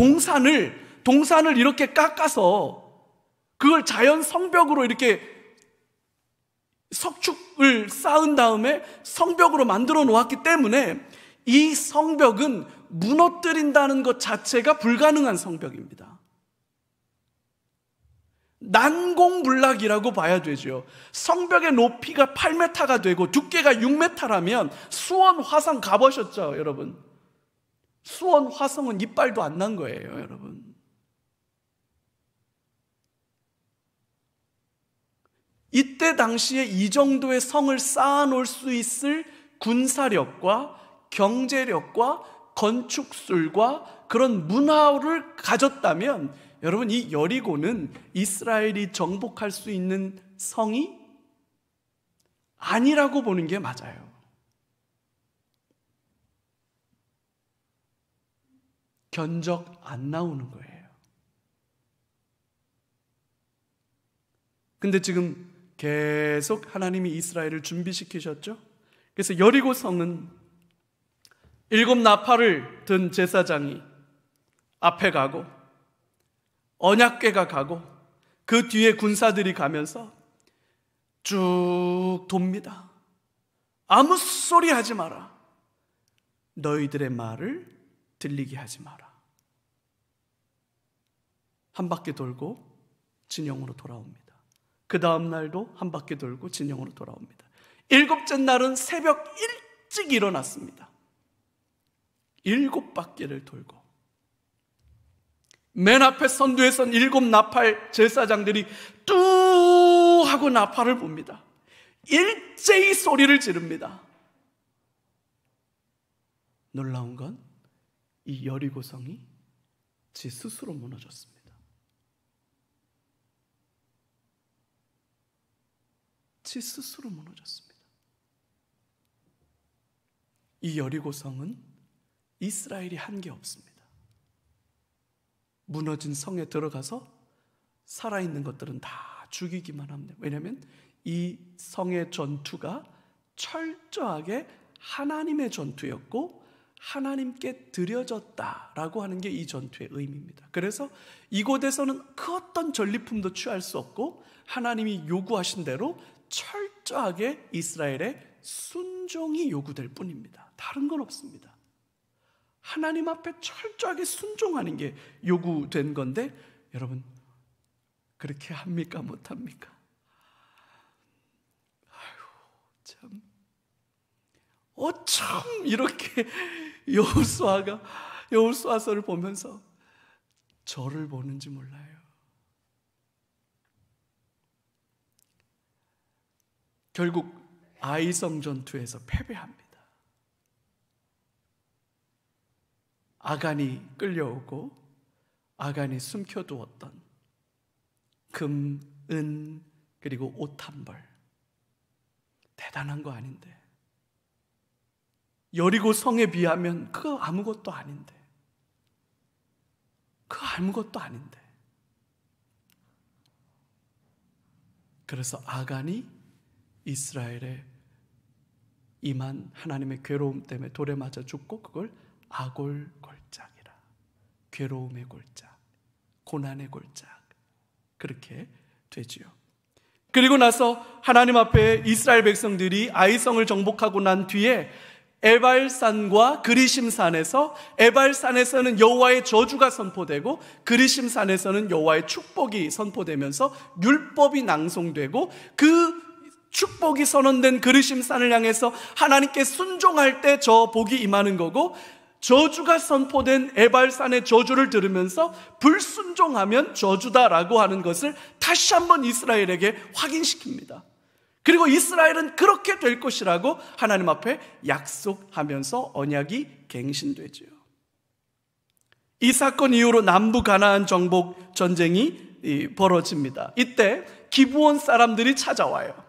동산을 이렇게 깎아서 그걸 자연 성벽으로 이렇게 석축을 쌓은 다음에 성벽으로 만들어 놓았기 때문에 이 성벽은 무너뜨린다는 것 자체가 불가능한 성벽입니다. 난공불락이라고 봐야 되죠. 성벽의 높이가 8m가 되고 두께가 6m라면 수원 화성 가보셨죠, 여러분? 수원 화성은 이빨도 안 난 거예요, 여러분. 이때 당시에 이 정도의 성을 쌓아놓을 수 있을 군사력과 경제력과 건축술과 그런 문화를 가졌다면 여러분, 이 여리고는 이스라엘이 정복할 수 있는 성이 아니라고 보는 게 맞아요. 견적 안 나오는 거예요. 근데 지금 계속 하나님이 이스라엘을 준비시키셨죠? 그래서 여리고 성은 7 나팔을 든 제사장이 앞에 가고 언약궤가 가고 그 뒤에 군사들이 가면서 쭉 돕니다. 아무 소리 하지 마라. 너희들의 말을 들리게 하지 마라. 한 바퀴 돌고 진영으로 돌아옵니다. 그 다음 날도 한 바퀴 돌고 진영으로 돌아옵니다. 7째 날은 새벽 일찍 일어났습니다. 7바퀴를 돌고 맨 앞에 선두에 선 7 나팔 제사장들이 뚜 하고 나팔을 붑니다. 일제히 소리를 지릅니다. 놀라운 건 이 여리고성이 지 스스로 무너졌습니다. 지 스스로 무너졌습니다. 이 여리고성은 이스라엘이 한 게 없습니다. 무너진 성에 들어가서 살아있는 것들은 다 죽이기만 합니다. 왜냐하면 이 성의 전투가 철저하게 하나님의 전투였고 하나님께 드려졌다라고 하는 게 이 전투의 의미입니다. 그래서 이곳에서는 그 어떤 전리품도 취할 수 없고 하나님이 요구하신 대로 철저하게 이스라엘의 순종이 요구될 뿐입니다. 다른 건 없습니다. 하나님 앞에 철저하게 순종하는 게 요구된 건데 여러분, 그렇게 합니까? 못합니까? 아유, 참 어쩜 이렇게 여호수아서를 보면서 저를 보는지 몰라요. 결국 아이성 전투에서 패배합니다. 아간이 끌려오고 아간이 숨겨두었던 금, 은, 그리고 옷 한 벌, 대단한 거 아닌데, 여리고 성에 비하면 그거 아무것도 아닌데, 그래서 아간이 이스라엘의 임한 하나님의 괴로움 때문에 돌에 맞아 죽고 그걸 아골골짜기라, 괴로움의 골짜, 고난의 골짜, 그렇게 되지요. 그리고 나서 하나님 앞에 이스라엘 백성들이 아이성을 정복하고 난 뒤에 에발산과 그리심산에서, 에발산에서는 여호와의 저주가 선포되고 그리심산에서는 여호와의 축복이 선포되면서 율법이 낭송되고, 그 축복이 선언된 그리심산을 향해서 하나님께 순종할 때 저 복이 임하는 거고, 저주가 선포된 에발산의 저주를 들으면서 불순종하면 저주다라고 하는 것을 다시 한번 이스라엘에게 확인시킵니다. 그리고 이스라엘은 그렇게 될 것이라고 하나님 앞에 약속하면서 언약이 갱신되죠. 이 사건 이후로 남부 가나안 정복 전쟁이 벌어집니다. 이때 기브온 사람들이 찾아와요.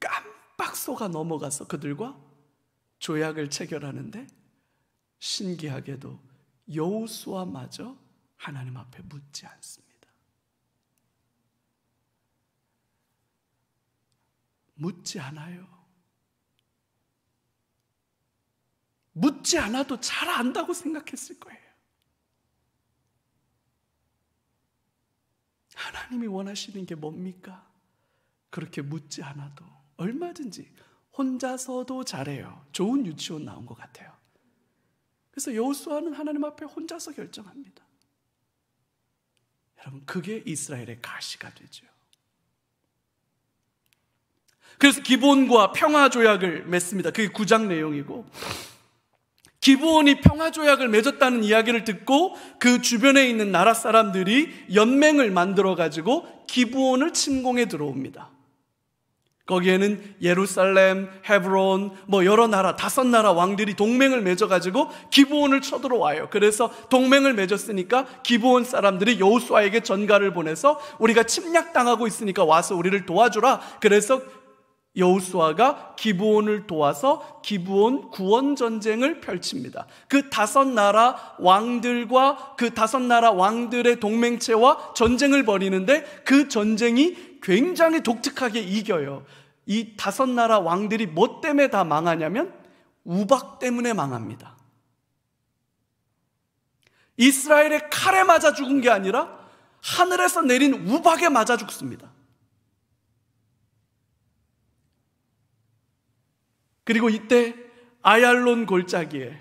깜빡 속아 넘어가서 그들과 조약을 체결하는데 신기하게도 여호수아마저 하나님 앞에 묻지 않습니다. 묻지 않아요. 묻지 않아도 잘 안다고 생각했을 거예요. 하나님이 원하시는 게 뭡니까? 그렇게 묻지 않아도 얼마든지 혼자서도 잘해요. 좋은 유치원 나온 것 같아요. 그래서 여호수아는 하나님 앞에 혼자서 결정합니다. 여러분, 그게 이스라엘의 가시가 되죠. 그래서 기본과 평화 조약을 맺습니다. 그게 9장 내용이고, 기브온이 평화조약을 맺었다는 이야기를 듣고 그 주변에 있는 나라 사람들이 연맹을 만들어가지고 기브온을 침공해 들어옵니다. 거기에는 예루살렘, 헤브론, 여러 나라, 5나라 왕들이 동맹을 맺어가지고 기브온을 쳐들어와요. 그래서 동맹을 맺었으니까 기브온 사람들이 여호수아에게 전가를 보내서 우리가 침략당하고 있으니까 와서 우리를 도와주라. 그래서 여호수아가 기브온을 도와서 기브온 구원 전쟁을 펼칩니다. 그 5나라 왕들과 그 5나라 왕들의 동맹체와 전쟁을 벌이는데 그 전쟁이 굉장히 독특하게 이겨요. 이 5나라 왕들이 뭐 때문에 다 망하냐면 우박 때문에 망합니다. 이스라엘의 칼에 맞아 죽은 게 아니라 하늘에서 내린 우박에 맞아 죽습니다. 그리고 이때 아얄론 골짜기에,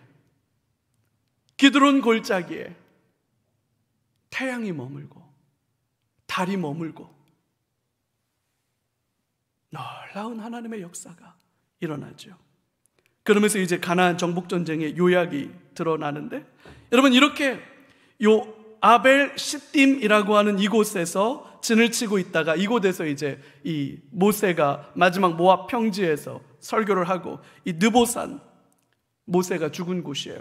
기드론 골짜기에 태양이 머물고 달이 머물고 놀라운 하나님의 역사가 일어나죠. 그러면서 이제 가나안 정복전쟁의 요약이 드러나는데, 여러분, 이렇게 요 아벨 시딤이라고 하는 이곳에서 진을 치고 있다가 이곳에서 이제 이 모세가 마지막 모압 평지에서 설교를 하고, 이 느보산, 모세가 죽은 곳이에요.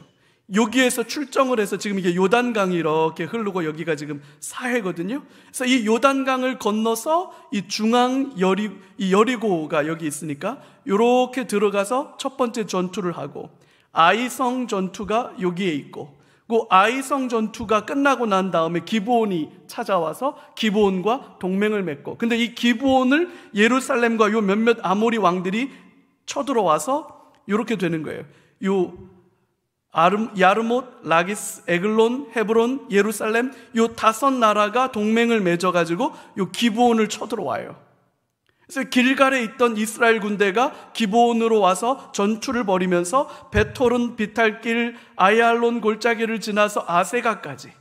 여기에서 출정을 해서 지금 이게 요단강이 이렇게 흐르고 여기가 지금 사해거든요. 그래서 이 요단강을 건너서 이 중앙 여리고가 여기 있으니까 이렇게 들어가서 첫 번째 전투를 하고, 아이성 전투가 여기에 있고, 그 아이성 전투가 끝나고 난 다음에 기브온이 찾아와서 기브온과 동맹을 맺고, 근데 이 기브온을 예루살렘과 요 몇몇 아모리 왕들이 쳐들어와서 이렇게 되는 거예요. 요 야르못, 라기스, 에글론, 헤브론, 예루살렘 요 5나라가 동맹을 맺어가지고 요 기브온을 쳐들어와요. 그래서 길갈에 있던 이스라엘 군대가 기브온으로 와서 전투를 벌이면서 베토른 비탈길, 아얄론 골짜기를 지나서 아세가까지.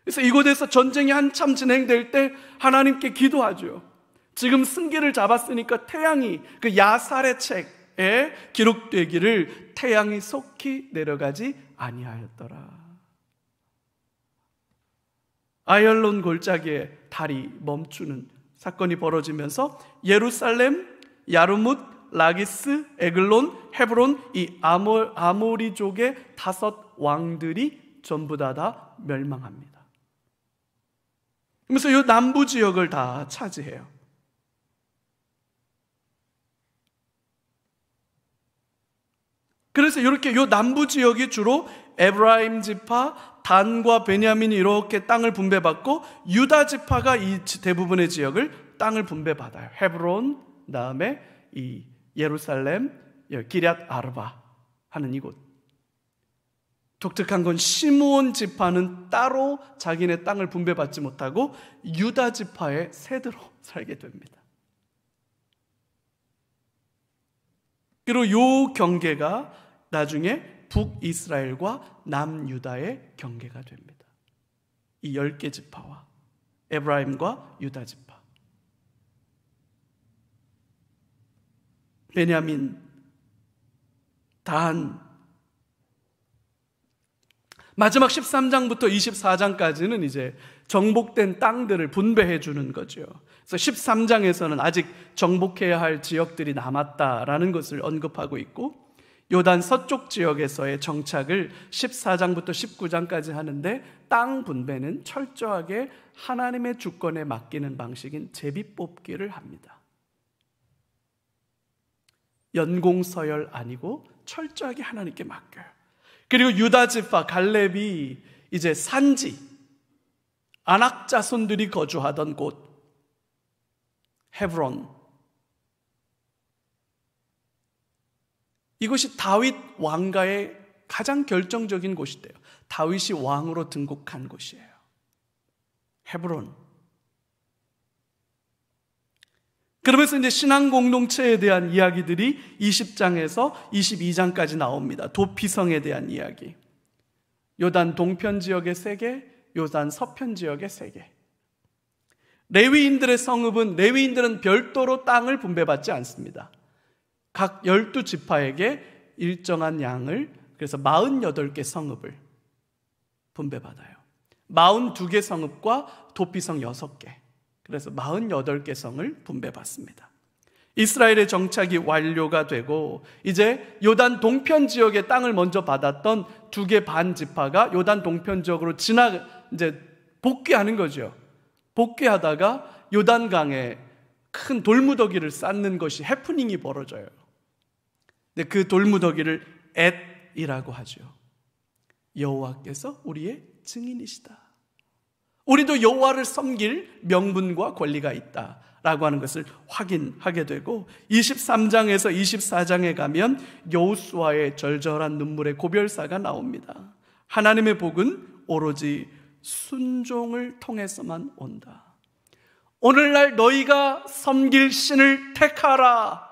그래서 이곳에서 전쟁이 한참 진행될 때 하나님께 기도하죠. 지금 승기를 잡았으니까 태양이, 그 야살의 책에 기록되기를 태양이 속히 내려가지 아니하였더라. 아얄론 골짜기에 달이 멈추는 사건이 벌어지면서 예루살렘, 야르뭇, 라기스, 에글론, 헤브론, 이 아모리족의 5 왕들이 전부 다 멸망합니다. 그래서 이 남부 지역을 다 차지해요. 그래서 이렇게 이 남부 지역이 주로 에브라임 지파, 단과 베냐민이 이렇게 땅을 분배받고, 유다 지파가 이 대부분의 지역을 땅을 분배받아요. 헤브론, 다음에 이 예루살렘, 기럇 아르바 하는 이곳. 독특한 건 시므온 지파는 따로 자기네 땅을 분배받지 못하고 유다 지파의 세대로 살게 됩니다. 그리고 이 경계가 나중에 북이스라엘과 남유다의 경계가 됩니다. 이 10개 지파와 에브라임과 유다 지파. 베냐민, 단, 마지막 13장부터 24장까지는 이제 정복된 땅들을 분배해 주는 거죠. 그래서 13장에서는 아직 정복해야 할 지역들이 남았다라는 것을 언급하고 있고, 요단 서쪽 지역에서의 정착을 14장부터 19장까지 하는데, 땅 분배는 철저하게 하나님의 주권에 맡기는 방식인 제비뽑기를 합니다. 연공서열 아니고 철저하게 하나님께 맡겨요. 그리고 유다 지파 갈렙이 이제 산지, 아낙 자손들이 거주하던 곳 헤브론, 이것이 다윗 왕가의 가장 결정적인 곳이래요. 다윗이 왕으로 등극한 곳이에요. 헤브론. 그러면서 이제 신앙 공동체에 대한 이야기들이 20장에서 22장까지 나옵니다. 도피성에 대한 이야기. 요단 동편 지역의 3개, 요단 서편 지역의 3개. 레위인들의 성읍은, 레위인들은 별도로 땅을 분배받지 않습니다. 각 12지파에게 일정한 양을 그래서 48개 성읍을 분배받아요. 42개 성읍과 도피성 6개. 그래서 48개 성을 분배받습니다. 이스라엘의 정착이 완료가 되고 이제 요단 동편 지역의 땅을 먼저 받았던 2개 반 지파가 요단 동편 지역으로 이제 복귀하는 거죠. 복귀하다가 요단강에 큰 돌무더기를 쌓는 것이 해프닝이 벌어져요. 근데 그 돌무더기를 엣이라고 하죠. 여호와께서 우리의 증인이시다. 우리도 여호와를 섬길 명분과 권리가 있다라고 하는 것을 확인하게 되고 23장에서 24장에 가면 여호수아의 절절한 눈물의 고별사가 나옵니다. 하나님의 복은 오로지 순종을 통해서만 온다. 오늘날 너희가 섬길 신을 택하라.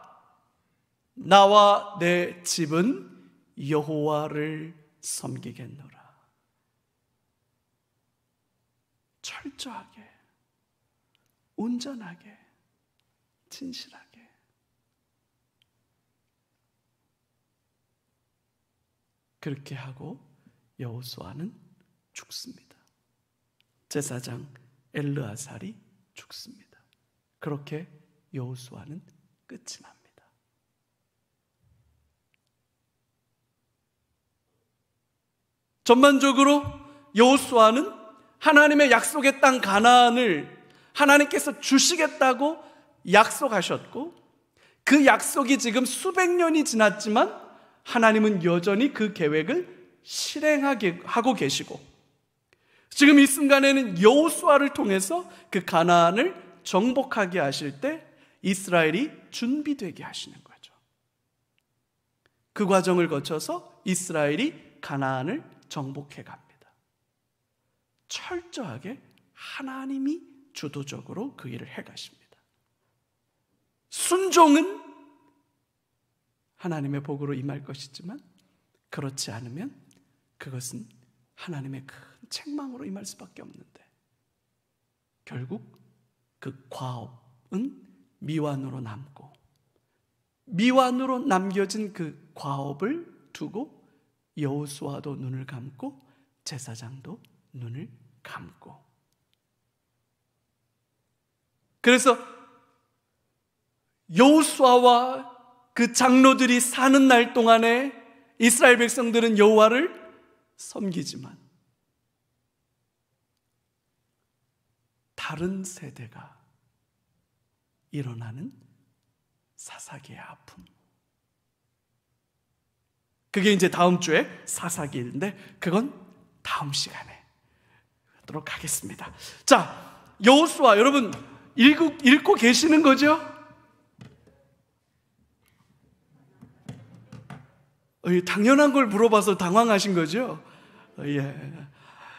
나와 내 집은 여호와를 섬기겠노라. 철저하게, 온전하게, 진실하게. 그렇게 하고 여호수아는 죽습니다. 제사장 엘르아살이 죽습니다. 그렇게 여호수아는 끝이 납니다. 전반적으로 여호수아는 하나님의 약속의 땅 가나안을 하나님께서 주시겠다고 약속하셨고 그 약속이 지금 수백 년이 지났지만 하나님은 여전히 그 계획을 실행하게 하고 계시고 지금 이 순간에는 여호수아를 통해서 그 가나안을 정복하게 하실 때 이스라엘이 준비되게 하시는 거죠. 그 과정을 거쳐서 이스라엘이 가나안을 정복해 갑니다. 철저하게 하나님이 주도적으로 그 일을 해가십니다. 순종은 하나님의 복으로 임할 것이지만 그렇지 않으면 그것은 하나님의 큰 책망으로 임할 수밖에 없는데 결국 그 과업은 미완으로 남고 미완으로 남겨진 그 과업을 두고 여호수아도 눈을 감고 제사장도 눈을 감고 그래서 여호수아와 그 장로들이 사는 날 동안에 이스라엘 백성들은 여호와를 섬기지만 다른 세대가 일어나는 사사기의 아픔. 그게 이제 다음 주에 사사기인데 그건 다음 시간에 하도록 하겠습니다. 자, 여호수아 여러분 읽고 계시는 거죠? 당연한 걸 물어봐서 당황하신 거죠? 예.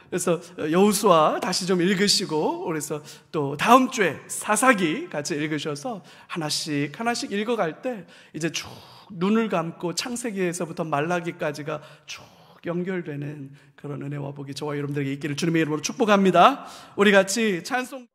그래서 여호수아 다시 좀 읽으시고 그래서 또 다음 주에 사사기 같이 읽으셔서 하나씩 읽어갈 때 이제 쭉 눈을 감고 창세기에서부터 말라기까지가 쭉 연결되는 그런 은혜와 복이 저와 여러분들에게 있기를 주님의 이름으로 축복합니다. 우리 같이 찬송